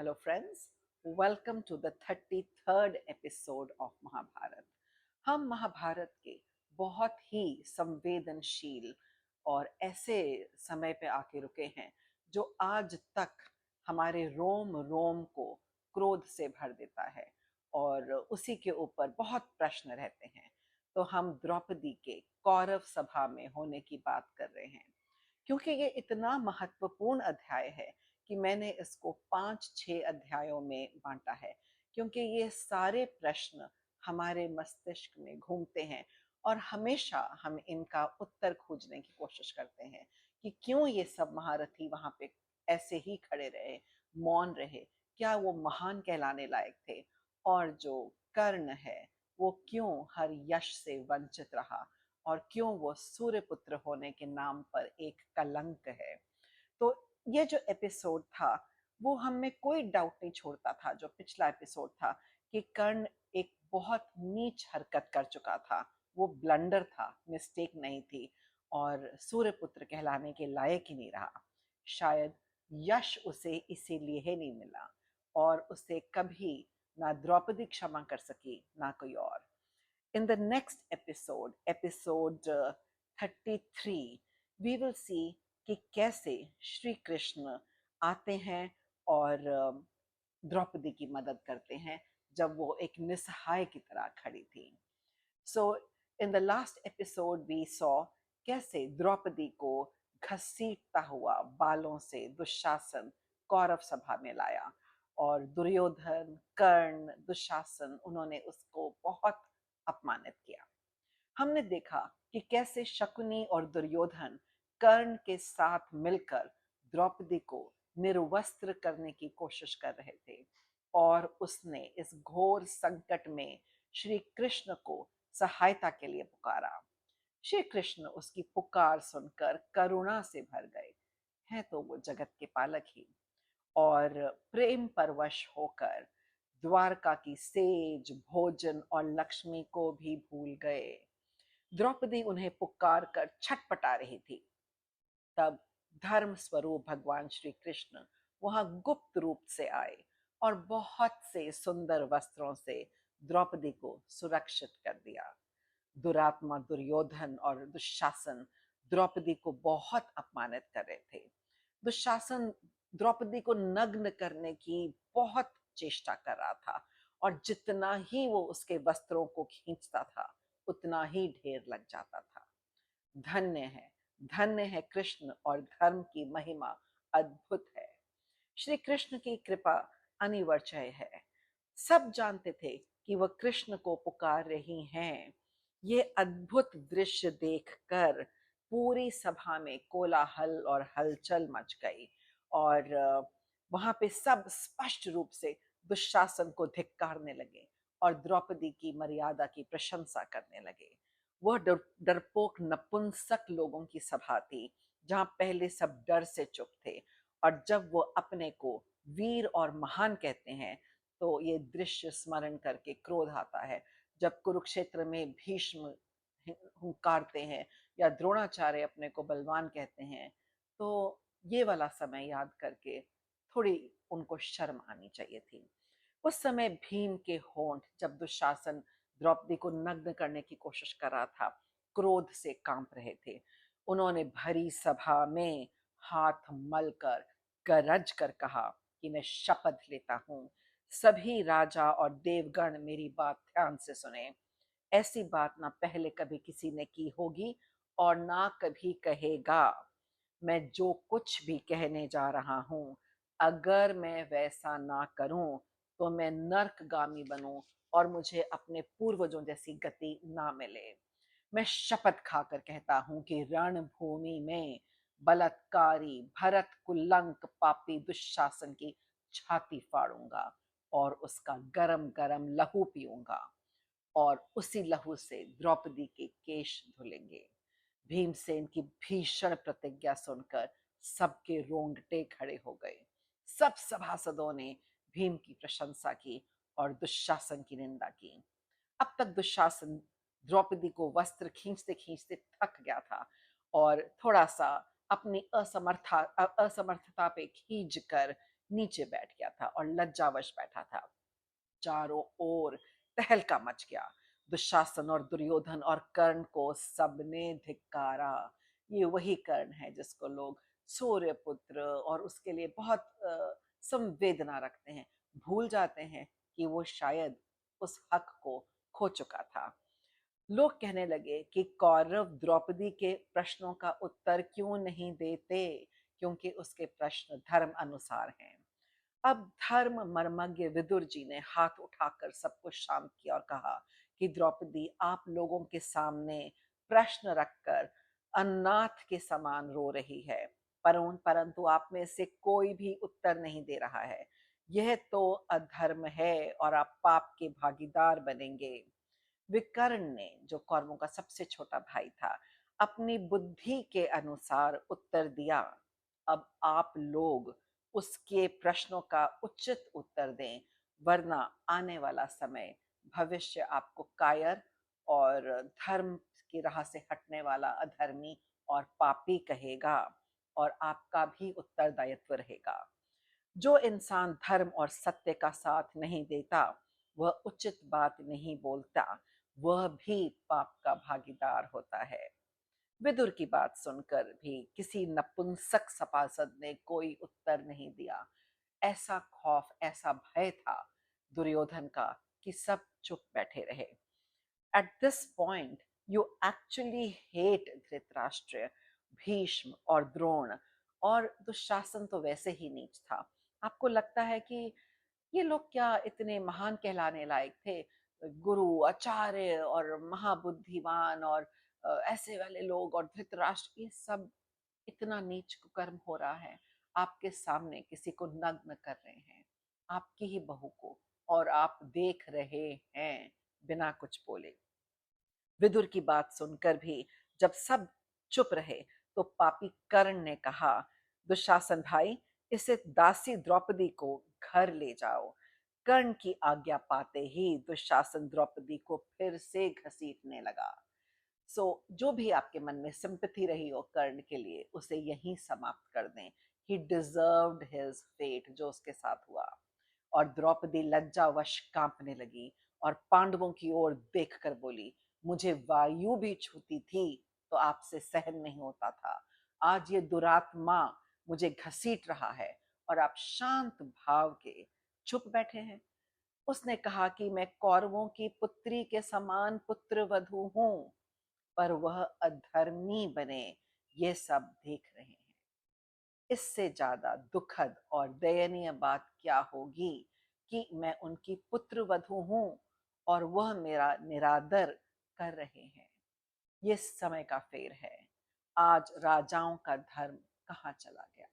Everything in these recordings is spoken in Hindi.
Hello, friends. Welcome to the 33rd episode of Mahabharat. हम महाभारत के बहुत ही संवेदनशील और ऐसे समय पे आके रुके हैं जो आज तक हमारे रोम रोम को क्रोध से भर देता है और उसी के ऊपर बहुत प्रश्न रहते हैं। तो हम द्रौपदी के कौरव सभा में होने की बात कर रहे हैं क्योंकि ये इतना महत्वपूर्ण अध्याय है कि मैंने इसको 5-6 अध्यायों में बांटा है, क्योंकि ये सारे प्रश्न हमारे मस्तिष्क में घूमते हैं और हमेशा हम इनका उत्तर खोजने की कोशिश करते हैं कि क्यों ये सब महारथी वहां पे ऐसे ही खड़े रहे, मौन रहे। क्या वो महान कहलाने लायक थे? और जो कर्ण है वो क्यों हर यश से वंचित रहा और क्यों वो सूर्यपुत्र होने के नाम पर एक कलंक है? तो ये जो एपिसोड था वो हम में कोई डाउट नहीं छोड़ता था, जो पिछला एपिसोड था, कि कर्ण एक बहुत नीच हरकत कर चुका था। वो ब्लंडर था, मिस्टेक नहीं थी और सूर्यपुत्र कहलाने के लायक ही नहीं रहा। शायद यश उसे इसीलिए ही नहीं मिला और उसे कभी ना द्रौपदी क्षमा कर सकी ना कोई और। In the next episode, episode 33, we will see कि कैसे श्री कृष्ण आते हैं और द्रौपदी की मदद करते हैं जब वो एक निसहाय की तरह खड़ी थी। So in the last episode we saw कैसे द्रौपदी को घसीटता हुआ बालों से दुशासन कौरव सभा में लाया और दुर्योधन, कर्ण, दुशासन, उन्होंने उसको बहुत अपमानित किया। हमने देखा कि कैसे शकुनी और दुर्योधन कर्ण के साथ मिलकर द्रौपदी को निर्वस्त्र करने की कोशिश कर रहे थे और उसने इस घोर संकट में श्री कृष्ण को सहायता के लिए पुकारा। श्री कृष्ण उसकी पुकार सुनकर करुणा से भर गए, हैं तो वो जगत के पालक ही, और प्रेम परवश होकर द्वारका की सेज, भोजन और लक्ष्मी को भी भूल गए। द्रौपदी उन्हें पुकार कर छटपटा रही थी। तब धर्म स्वरूप भगवान श्री कृष्ण वहां गुप्त रूप से आए और बहुत से सुंदर वस्त्रों से द्रौपदी को सुरक्षित कर दिया। दुरात्मा दुर्योधन और दुशासन द्रौपदी को बहुत अपमानित कर रहे थे। दुशासन द्रौपदी को नग्न करने की बहुत चेष्टा कर रहा था और जितना ही वो उसके वस्त्रों को खींचता था उतना ही ढेर लग जाता था। धन्य है, धन्य है कृष्ण और धर्म की महिमा अद्भुत है। श्री कृष्ण की कृपा अनिवर्चय है। सब जानते थे कि वह कृष्ण को पुकार रही हैं। ये अद्भुत दृश्य देखकर पूरी सभा में कोलाहल और हलचल मच गई और वहां पे सब स्पष्ट रूप से दुशासन को धिक्कारने लगे और द्रौपदी की मर्यादा की प्रशंसा करने लगे। वह डरपोक नपुंसक लोगों की सभा थी जहां पहले सब डर से चुप थे और जब वो अपने को वीर और महान कहते हैं तो ये दृश्य स्मरण करके क्रोध आता है। जब कुरुक्षेत्र में भीष्म हुंकारते हैं या द्रोणाचार्य अपने को बलवान कहते हैं तो ये वाला समय याद करके थोड़ी उनको शर्म आनी चाहिए थी। उस समय भीम के होंठ जब दुशासन द्रौपदी को नग्न करने की कोशिश कर रहा था क्रोध से कांप रहे थे। उन्होंने भरी सभा में हाथ मलकर गरज कर कहा कि मैं शपथ लेता हूं, सभी राजा और देवगण मेरी बात ध्यान से सुने। ऐसी बात ना पहले कभी किसी ने की होगी और ना कभी कहेगा। मैं जो कुछ भी कहने जा रहा हूं, अगर मैं वैसा ना करूं तो मैं नर्कगामी बनूं और मुझे अपने पूर्वजों जैसी गति ना मिले। मैं शपथ खाकर कहता हूं कि रणभूमि में बलात्कारी भरत कुलंक पापी दुशासन की छाती फाड़ूंगा और उसका गरम गरम लहू पीऊंगा और उसी लहू से द्रौपदी के केश धुलेंगे। भीमसेन की भीषण प्रतिज्ञा सुनकर सबके रोंगटे खड़े हो गए। सब सभासदों ने भीम की प्रशंसा की और दुशासन की निंदा की। अब तक दुशासन द्रौपदी को वस्त्र खींचते खींचते थक गया था और थोड़ा सा अपनी असमर्थता पे खींच कर नीचे बैठ गया था और लज्जावश बैठा था। चारों ओर तहलका मच गया। दुशासन और दुर्योधन और कर्ण को सबने धिक्कारा। ये वही कर्ण है जिसको लोग सूर्यपुत्र और उसके लिए बहुत संवेदना रखते हैं। भूल जाते हैं कि वो शायद उस हक को खो चुका था। लोग कहने लगे कि कौरव द्रौपदी के प्रश्नों का उत्तर क्यों नहीं देते, क्योंकि उसके प्रश्न धर्म अनुसार हैं। अब धर्म मर्मज्ञ विदुर जी ने हाथ उठाकर सबको शांत किया और कहा कि द्रौपदी आप लोगों के सामने प्रश्न रखकर अनाथ के समान रो रही है, परंतु आप में से कोई भी उत्तर नहीं दे रहा है। यह तो अधर्म है और आप पाप के भागीदार बनेंगे। विकर्ण ने, जो कौरवों का सबसे छोटा भाई था, अपनी बुद्धि के अनुसार उत्तर दिया। अब आप लोग उसके प्रश्नों का उचित उत्तर दें, वरना आने वाला समय भविष्य आपको कायर और धर्म की राह से हटने वाला अधर्मी और पापी कहेगा, और आपका भी उत्तरदायित्व रहेगा। जो इंसान धर्म और सत्य का साथ नहीं देता, वह उचित बात नहीं बोलता, वह भी पाप का भागीदार होता है। विदुर की बात सुनकर भी किसी नपुंसक सभासद ने कोई उत्तर नहीं दिया। ऐसा खौफ, ऐसा भय था दुर्योधन का कि सब चुप बैठे रहे। At this point, you actually hate Dhritarashtra, Bhishma और द्रोण, और दुशासन तो वैसे ही नीच था। आपको लगता है कि ये लोग क्या इतने महान कहलाने लायक थे? गुरु, आचार्य और महाबुद्धिमान और ऐसे वाले लोग, और धृतराष्ट्र, ये सब इतना नीच कुकर्म हो रहा है। आपके सामने किसी को नग्न कर रहे हैं, आपकी ही बहू को, और आप देख रहे हैं बिना कुछ बोले। विदुर की बात सुनकर भी जब सब चुप रहे, तो पापी कर्ण ने कहा, दुशासन भाई, इसे दासी द्रौपदी को घर ले जाओ। कर्ण की आज्ञा पाते ही दुशासन द्रौपदी को फिर से घसीटने लगा। जो भी आपके मन में सिंपैथी रही हो कर्ण के लिए, उसे यहीं समाप्त कर दें। ही डिजर्व्ड हिज फेट, जो उसके साथ हुआ। और द्रौपदी लज्जावश कांपने लगी और पांडवों की ओर देखकर बोली, मुझे वायु भी छूती थी तो आपसे सहन नहीं होता था। आज ये दुरात्मा मुझे घसीट रहा है और आप शांत भाव के चुप बैठे हैं। उसने कहा कि मैं कौरवों की पुत्री के समान पुत्र वधू हूं, पर वह अधर्मी बने, ये सब देख रहे हैं। इससे ज्यादा दुखद और दयनीय बात क्या होगी कि मैं उनकी पुत्र वधू हूं और वह मेरा निरादर कर रहे हैं। ये समय का फेर है। आज राजाओं का धर्म कहाँ चला गया?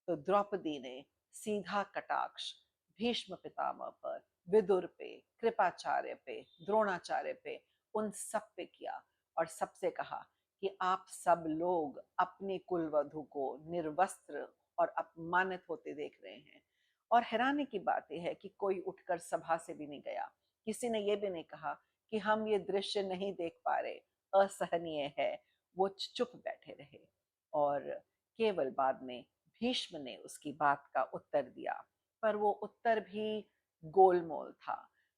तो द्रौपदी ने सीधा कटाक्ष भीष्म पितामह पर, विदुर पे, कृपाचार्य पे, द्रोणाचार्य पे, उन सब पे किया और सबसे कहा कि आप सब लोग अपनी कुलवधु को निर्वस्त्र और अपमानित होते देख रहे हैं। और हैरानी की बात यह है कि कोई उठकर सभा से भी नहीं गया। किसी ने यह भी नहीं कहा कि हम ये दृश्य नहीं देख पा रहे, असहनीय है। वो चुप बैठे रहे और केवल बाद में भीष्म ने उसकी बात का उत्तर दिया, पर वो उत्तर भी गोलमोल था।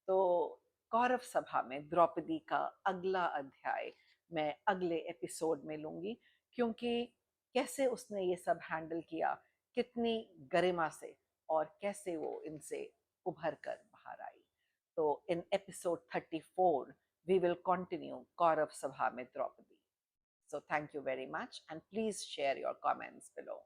तो कौरव सभा में द्रौपदी का अगला अध्याय मैं अगले एपिसोड में लूंगी, क्योंकि कैसे उसने ये सब हैंडल किया, कितनी गरिमा से, और कैसे वो इनसे उभर कर बाहर आई। तो in episode 34 we will continue Kaurav Sabha में Draupadi. So thank you very much and please share your comments below.